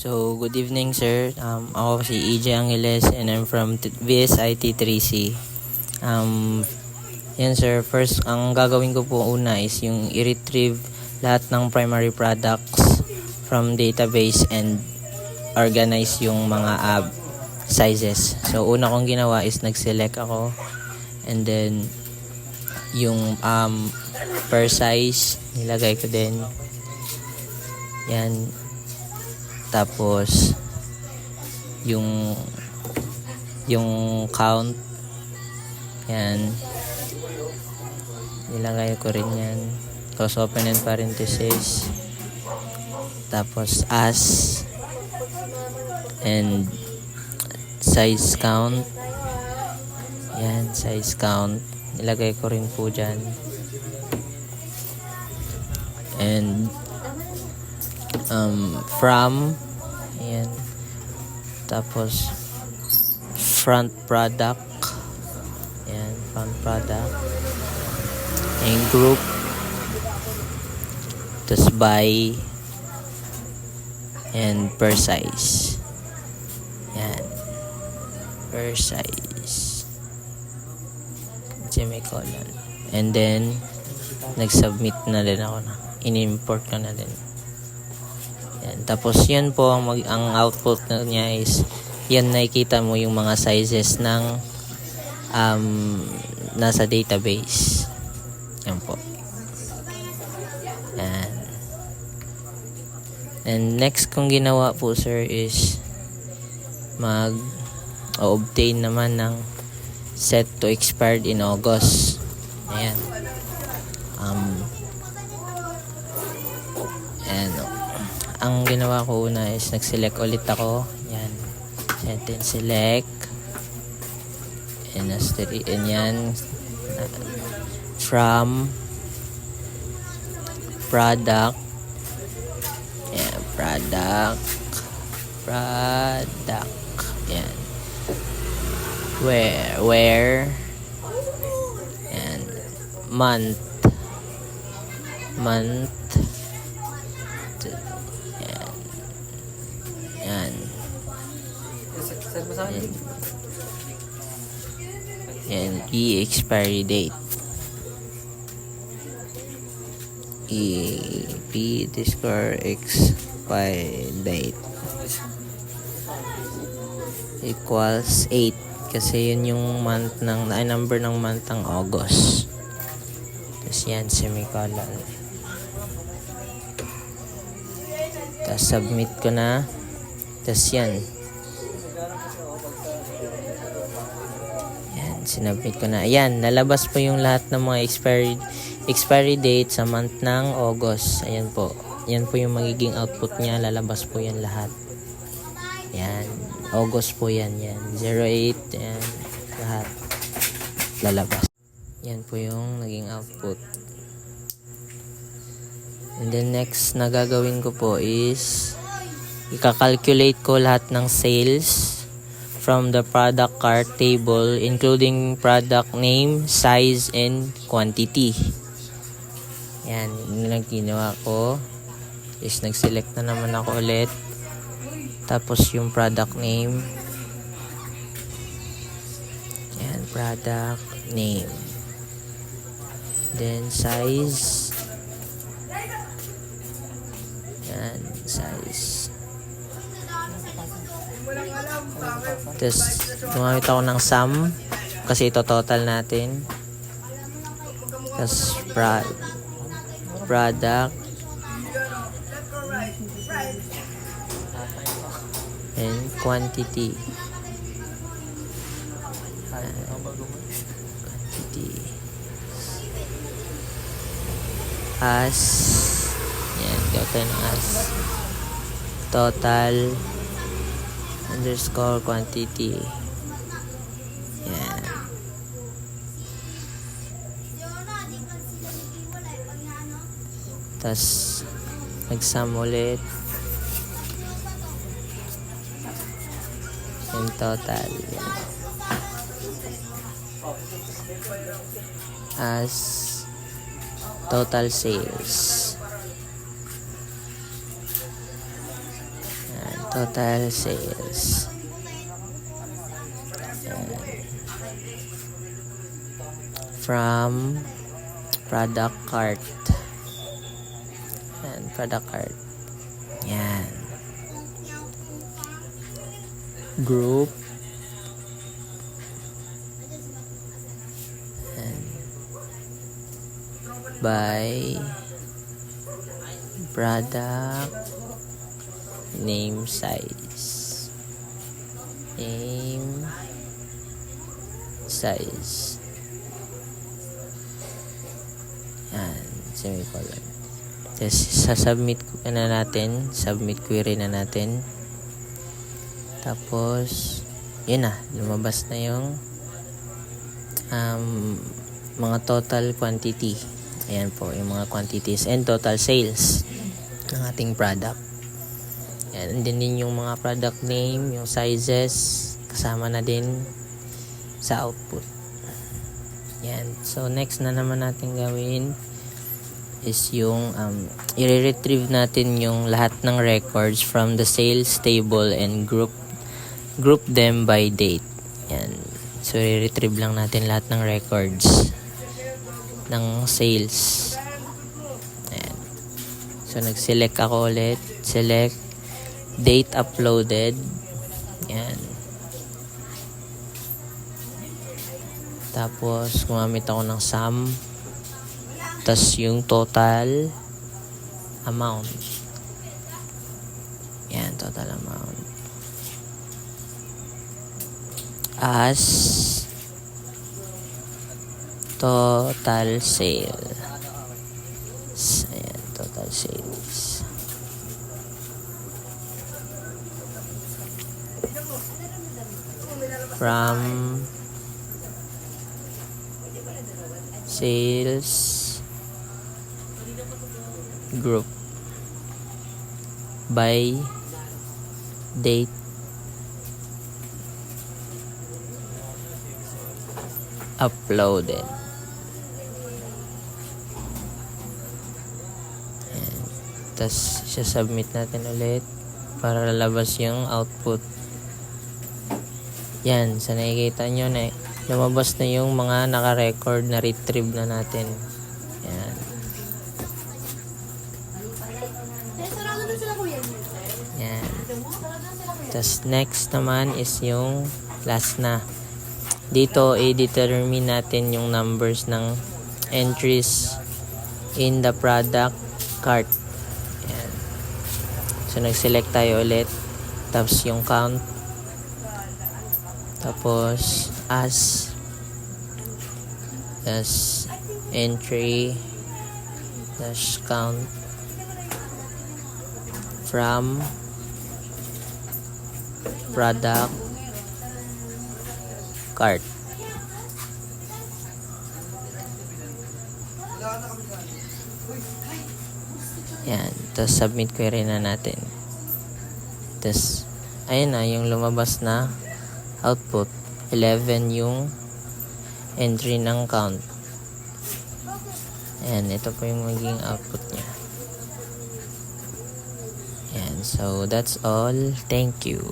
So, good evening sir. Ako si EJ Angeles and I'm from VSIT 3C. Yan sir, first ang gagawin ko po una is yung i-retrieve lahat ng primary products from database and organize yung mga sizes. So, una kong ginawa is nag-select ako and then yung per size nilagay ko din. Yan. Tapos yung count yan nilagay ko rin yan, close open and parenthesis, tapos as and size count, yan size count nilagay ko rin po dyan, and from ayan, tapos front product, ayan, front product and group, tapos by and per size, ayan, per size semicolon, and then nag-submit na din ako na in-import ko na din. Yan. Tapos yan po ang output niya is yan, nakikita mo yung mga sizes ng nasa database. Yan po. Yan. And next kong ginawa po sir is obtain naman ng set to expired in August. Ayan. Ang ginawa ko una is nag-select ulit ako. Yan. Sentence select. And yan. From product. Yan. Product. Yan. Where. Yan. Month. Yan. Yan. E-expiry date. Expiry date equals 8 kasi yun yung number ng month ng August. Tapos yan, semicolon. Tapos submit ko na. Tapos yan, sinubmit ko na. Ayan, nalabas po yung lahat ng mga expiry date sa month ng August. Ayan po. Yan po yung magiging output niya. Lalabas po yan lahat. Ayan. August po yan. Yan. 08. Ayan. Lahat. Lalabas. Yan po yung naging output. And then next na gagawin ko po is ika-calculate ko lahat ng sales from the product cart table including product name, size, and quantity. Yan, yung ginawa ko is nag-select na naman ako ulit. Tapos yung product name. Yan, product name. Then size. Yan, size. Tapos gumamit ako ng sum kasi ito total natin. Tapos product and quantity. As yan, gawin ng as total underscore quantity. Yan. Tapos nag-sum ulit. Yung total. Yan. As total sales. Total sales. From product cart. And product cart. Yan. Group. And by product name size. Name size. Yan, semicolon. Tapos, sasubmit na natin. Submit query na natin. Tapos, yun na. Lumabas na yung mga total quantity. Ayan po, yung mga quantities and total sales ng ating product. Yan, and then din yung mga product name, yung sizes, kasama na din sa output. Yan. So, next na naman natin gawin is yung i-retrieve natin yung lahat ng records from the sales table and group them by date. Yan. So, i-retrieve lang natin lahat ng records ng sales. Yan. So, nag-select ako ulit. Select date uploaded. Yan. Tapos, gumamit ako ng sum. Tapos, yung total amount. Yan, total amount. As total sale. Ayan, total sales. From sales group by date uploaded. Tapos submit natin ulit para lalabas yung output. Yan, sa nakikita nyo na lumabas na yung mga naka-record na retrieve na natin. Yan. Yan. Tapos next naman is yung last na. Dito i-determine natin yung numbers ng entries in the product cart. Yan. So nag-select tayo ulit. Tapos yung count. Tapos as entry dash count from product cart. Yan. Tapos submit query na natin. Tapos ayun na yung lumabas na output. 11 yung entry ng count. Ayan, ito po yung magiging output niya. Ayan, so that's all. Thank you.